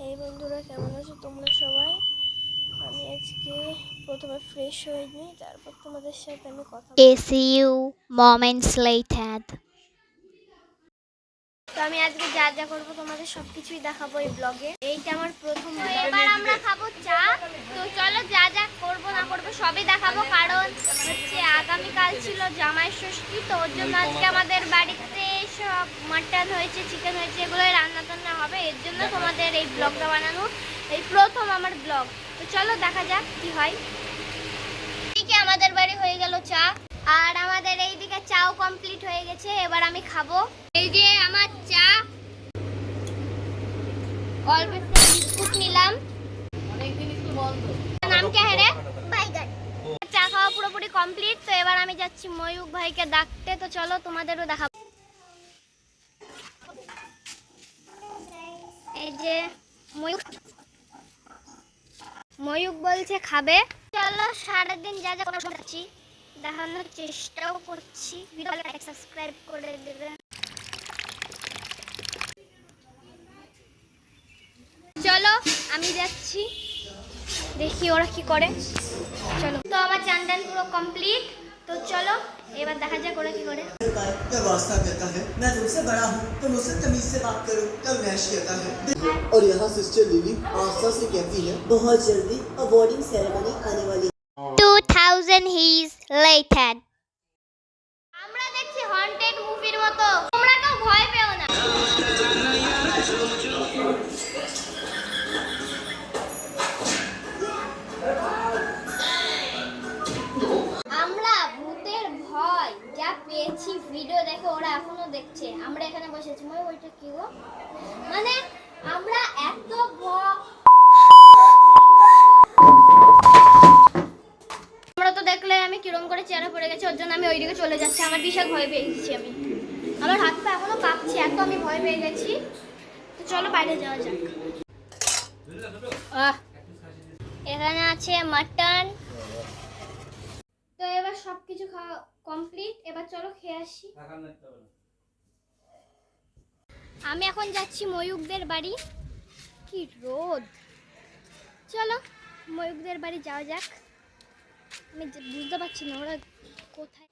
এই বন্ধুরা, কেমন আছো তোমরা সবাই? আমি আজকে প্রথমে ফ্রেশ হয়ে নিই, তারপর তোমাদের সাথে আমি কথা বলবো। See you moments later. তো আমি আজকে যা যা করবো তোমাদের সবকিছুই দেখাবো এই ব্লগে। এইটা আমার প্রথম ব্লগ। এবার আমরা খাবো চা। তো চলো যা যা করবো না করবো সবই দেখাবো, কারণ হচ্ছে আগামীকাল ছিল জামাই ষষ্ঠী। তো ওর জন্য আজকে আমাদের বাড়িতে সব মাটন হয়েছে, চিকেন হয়েছে, এগুলোই রান্না টান্না হবে। এর জন্য তোমাদের এই ব্লগটা বানানো, এই প্রথম আমার ব্লগ। তো চলো দেখা যাক কি হয়। এদিকে আমাদের বাড়ি হয়ে গেল চা, আর আমাদের এইদিকে চাও কমপ্লিট হয়ে গেছে। এবার আমি খাবো। এই যে আমার চা, অল্প একটু বিস্কুট নিলাম। নাম কে রে? বাইগান। চা খাওয়া পুরোপুরি কমপ্লিট। তো এবার আমি যাচ্ছি ময়ূক ভাইকে ডাকতে। তো চলো তোমাদেরও দেখাবো। এই যে ময়ূক বলছে খাবে। চলো সারাদিন যা যা করছি দেখানোর চেষ্টাও করছি। ভিডিওটা লাইক সাবস্ক্রাইব করে দেবে। চলো আমি যাচ্ছি, দেখি ওরা কি করে। চলো। তো আমার চান টান পুরো কমপ্লিট। তো চলো এবার দেখা যাক ওরা কি করে। क्या वास्ता कहता है मैं तुमसे बड़ा हूँ तो मुझसे तमीज से बात करो, तब मैश कहता है। और यहाँ सिस्टर लिली आस्था से कहती है बहुत जल्दी अवार्डिंग सेरेमनी आने वाली है। 2000 years later. আমরা দেখছি হন্টেড মুভির মতো। তোমরা কেউ ভয় পেও না। আমরা ভূতের ভয় যা পেয়েছি ভিডিও দেখে, ওরা এখনো দেখছে। আমরা এখানে বসেছি। মই ওইটা কি গো? মানে আমরা এত আমরা তো দেখলে আমি কিরম করে চেয়ারে পড়ে গেছি, ওর জন্য আমি ওইদিকে চলে যাচ্ছি। আমার বিশাল ভয় পেয়ে গেছি আমি। আমার হাত পা এখনো কাঁপছে, এত আমি ভয় পেয়ে গেছি। তো চলো বাইরে যাওয়া যাক। এখানে আছে মাটন। তো এবার সবকিছু খাওয়া কমপ্লিট। এবার চলো খেয়ে আসি। আমি এখন যাচ্ছি ময়ূকদের বাড়ি। কি রোদ! চলো ময়ূকদের বাড়ি যাওয়া যাক। আমি বুঝতে পারছি না ওরা কোথায়।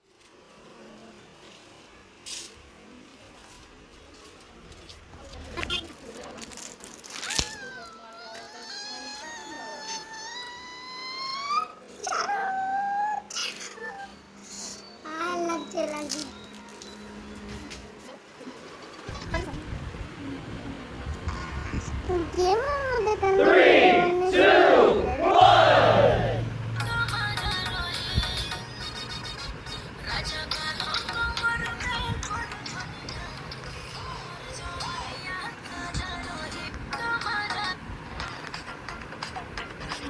লাগছে।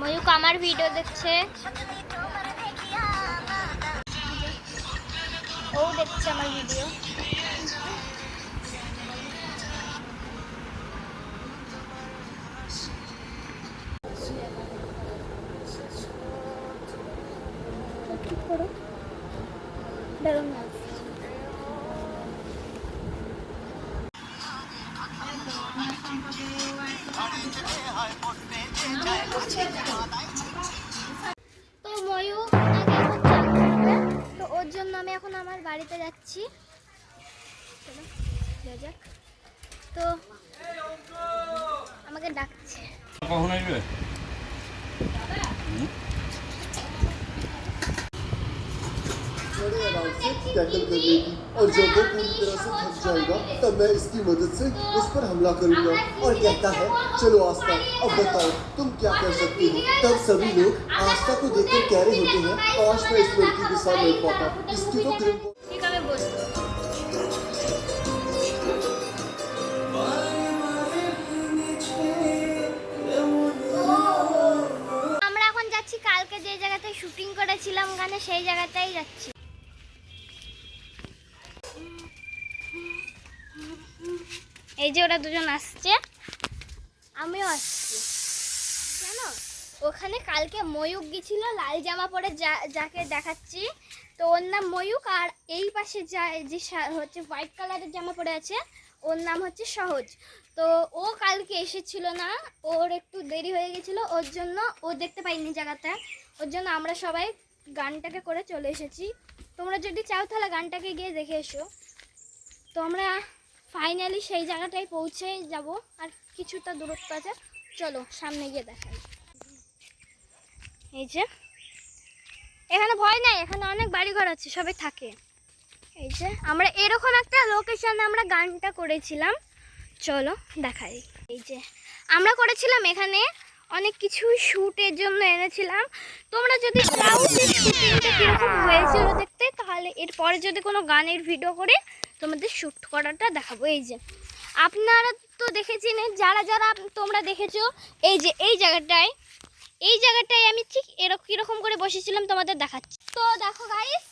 ময়ূক আমার ভিডিও দেখছে, ও দেখছে আমার ভিডিও। তো ময়ূক নাকি এখন চান করবে, তো ওর জন্য আমি এখন আমার বাড়িতে যাচ্ছি। চলো যাওয়া যাক। তো আমাকে ডাকছে। কখন আসবে? बड़े आराम से टैकल कर लेगी और जब वो पूरी तरह से थक जाएगा तब मैं इसकी मदद से उस पर हमला करूंगा। और कहता है चलो आस्था अब बताओ तुम क्या कर सकती हो। तब सभी लोग आस्था को देखकर कह रहे होते हैं काश मैं इस लड़की के साथ लड़ पाता, इसकी तो क्रीम। ঠিক আছে বলবো। আমরা এখন যাচ্ছি কালকে যে জায়গাটায় শুটিং করেছিলাম গানে, সেই জায়গাটাই যাচ্ছি। এই যে ওরা দুজন আসছে, আমিও আসছি। জানো ওখানে কালকে ময়ূক গেছিল লাল জামা পরে, যাকে দেখাচ্ছি। তো ওর নাম ময়ূক। আর এই পাশে যে হচ্ছে হোয়াইট কালারের জামা পরে আছে, ওর নাম হচ্ছে সহজ। তো ও কালকে এসেছিল না, ওর একটু দেরি হয়ে গেছিলো, ওর জন্য ও দেখতে পাইনি জায়গাটা। ওর জন্য আমরা সবাই গানটাকে করে চলে এসেছি। তোমরা যদি চাও তাহলে গানটাকে গিয়ে দেখে এসো। তো আমরা ফাইনালি সেই জায়গাটায় পৌঁছে যাব, আর কিছুটা দূরত্ব আছে। চলো সামনে গিয়ে দেখাই। এই যে এখানে ভয় নাই, এখানে অনেক বাড়িঘর আছে, সবাই থাকে। এই যে আমরা এরকম একটা লোকেশনে আমরা গানটা করেছিলাম, চলো দেখাই। এই যে আমরা করেছিলাম এখানে অনেক কিছু শ্যুটের জন্য এনেছিলাম। তোমরা যদি চাও যে শ্যুটিংটা কীরকম হয়েছিল দেখতে, তাহলে এরপরে যদি কোনো গানের ভিডিও করে তোমাদের শ্যুট করাটা দেখাবো। এই যে আপনারা তো দেখেছেন, যারা যারা তোমরা দেখেছো, এই যে এই জায়গাটায় আমি ঠিক কীরকম করে বসেছিলাম তোমাদের দেখাচ্ছি। তো দেখো গাইস,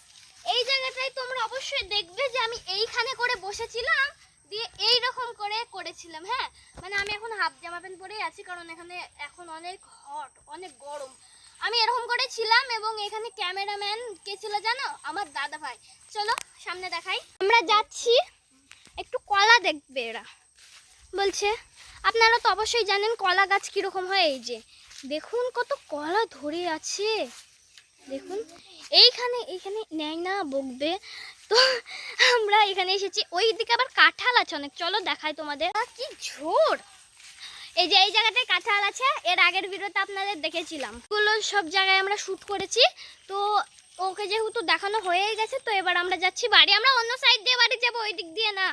এই জায়গাটায় তোমরা অবশ্যই দেখবে যে আমি এইখানে করে বসেছিলাম, দিয়ে এই রকম করে করেছিলাম। হ্যাঁ, মানে আমি এখন হাফ জামা প্যান্ট পরেই আছি, কারণ এখানে এখন অনেক হট, অনেক গরম। আমি এরকম করেছিলাম, এবং এখানে ক্যামেরাম্যান কে ছিল জানো? আমার দাদা ভাই। চলো সামনে দেখাই। আমরা যাচ্ছি, একটু কলা দেখবে এরা বলছে। আপনারা তো অবশ্যই জানেন কলা গাছ কীরকম হয়। এই যে দেখুন কত কলা ধরে আছে, দেখুন এইখানে নেয় না বকবে। তো আমরা এখানে এসেছি, ওই দিকে আবার কাঁঠাল আছে অনেক, চলো দেখাই তোমাদের। কি ঝোর! এই যে এই জায়গাটায় কাঁঠাল আছে, এর আগের ভিডিওতে আপনাদের দেখেছিলাম। এগুলো সব জায়গায় আমরা শ্যুট করেছি। তো ওকে যেহেতু দেখানো হয়ে গেছে, তো এবার আমরা যাচ্ছি বাড়ি। আমরা অন্য সাইড দিয়ে বাড়ি যাবো, ওই দিক দিয়ে না।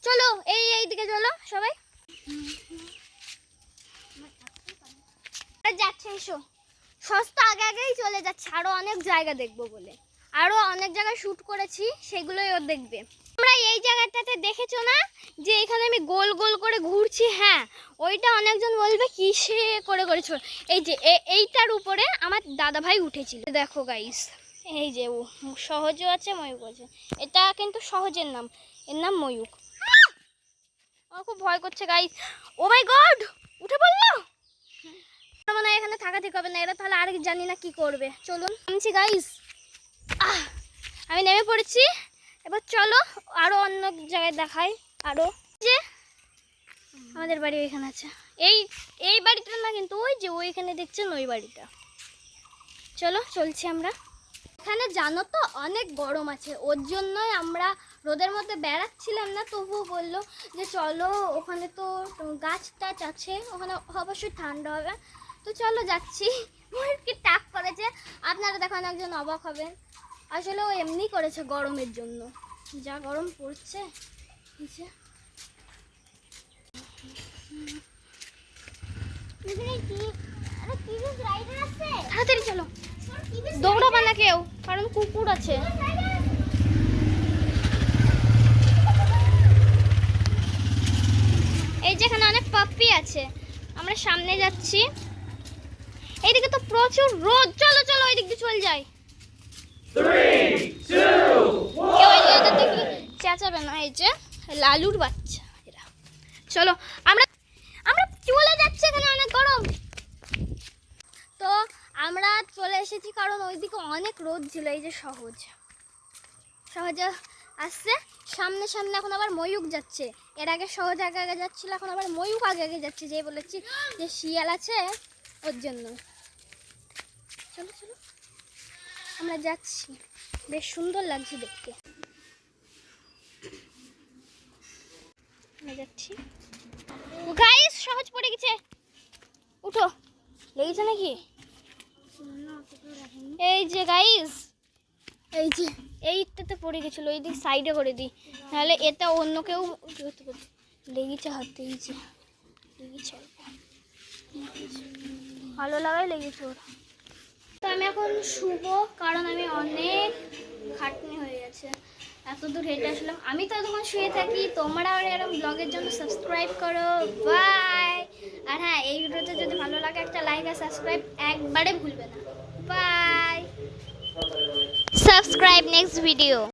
চলো এই দিকে চলো সবাই। যাচ্ছে, এসো। সস্তা আগেই চলে যাচ্ছে, আরো অনেক জায়গা দেখবো বলে, আরো অনেক জায়গায় শ্যুট করেছি, সেগুলোই ও দেখবে। তোমরা এই জায়গাটাতে দেখেছো না যে এখানে আমি গোল গোল করে ঘুরছি? হ্যাঁ, ওইটা অনেকজন বলবে কিসে করে করেছো। এই যে এইটার উপরে আমার দাদা ভাই উঠেছিল। দেখো গাইস, এই যে ও সহজও আছে, ময়ূক আছে। এটা কিন্তু সহজের নাম, এর নাম ময়ূক। আমার খুব ভয় করছে গাইস। ও মাই গড, উঠে পড়লো। মানে এখানে থাকা ঠিক হবে না, এরা তাহলে আর জানি না কি করবে। চলুন নামছি গাইস। আমি নেমে পড়েছি, এবার চলো আরো অন্য জায়গায় দেখাই। আরো যে আমাদের বাড়ি ওইখানে আছে, এই বাড়িটা না, কিন্তু ওই যে ওইখানে দেখছেন ওই বাড়িটা। চলো চলছি আমরা। এখানে জানো তো অনেক গরম আছে, ওর জন্যই আমরা রোদের মধ্যে বেড়াচ্ছিলাম না। তবুও বললো যে চলো, ওখানে তো গাছ টাছ আছে, ওখানে অবশ্যই ঠান্ডা হবে। তো চলো যাচ্ছি। কি টাক করেছে, আপনারা দেখুন, একজন অবাক হবেন। আসলে ও এমনি করেছে গরমের জন্য, যা গরম পড়ছে। তাড়াতাড়ি চলো, দৌড়াবা না কেউ, কারণ কুকুর আছে। এই যেখানে অনেক পাপ্পি আছে, আমরা সামনে যাচ্ছি। এইদিকে তো প্রচুর রোদ, চলো চলো ওই দিক দিয়ে চলে যাই। 3, 2, 1 চেঁচাবে না, এই যে লালুর বাচ্চা এরা। চলো আমরা চলে যাচ্ছি, এখানে অনেক গরম। তো আমরা চলে এসেছি, কারণ ওইদিকে অনেক রোদ ছিল। এই যে সহজে আসছে সামনে সামনে। এখন আবার ময়ূক যাচ্ছে, এর আগে সহজ আগে যাচ্ছিল, এখন আবার ময়ূক আগে যাচ্ছে। যে বলেছি যে শিয়াল আছে, ওর জন্য। চলো চলো আমরা যাচ্ছি, বেশ সুন্দর লাগছে দেখতে। আমরা যাচ্ছি। গাইস সহজ পড়ে গেছে, উঠো। লেগেছে নাকি? এই যে গাইস, এই যে এইটাতে পড়ে গেছিলো, এই দিক সাইডে করে দিই, নাহলে এটা অন্য কেউ লেগেছে হাতে। এই যে লেগেছে, ভালো লাগাই লেগেছে ওর। তো আমি এখন শুভ, কারণ আমি অনেক খাটনি হয়ে গেছে, এত দূর হেঁটে আসলাম। আমি তো তখন শুয়ে থাকি। তোমরা এরকম ব্লগের জন্য সাবস্ক্রাইব করো। বাই। আর হ্যাঁ, এই ভিডিওতে যদি ভালো লাগে একটা লাইক আর সাবস্ক্রাইব একবারে ভুলবে না। বাই। Subscribe next video.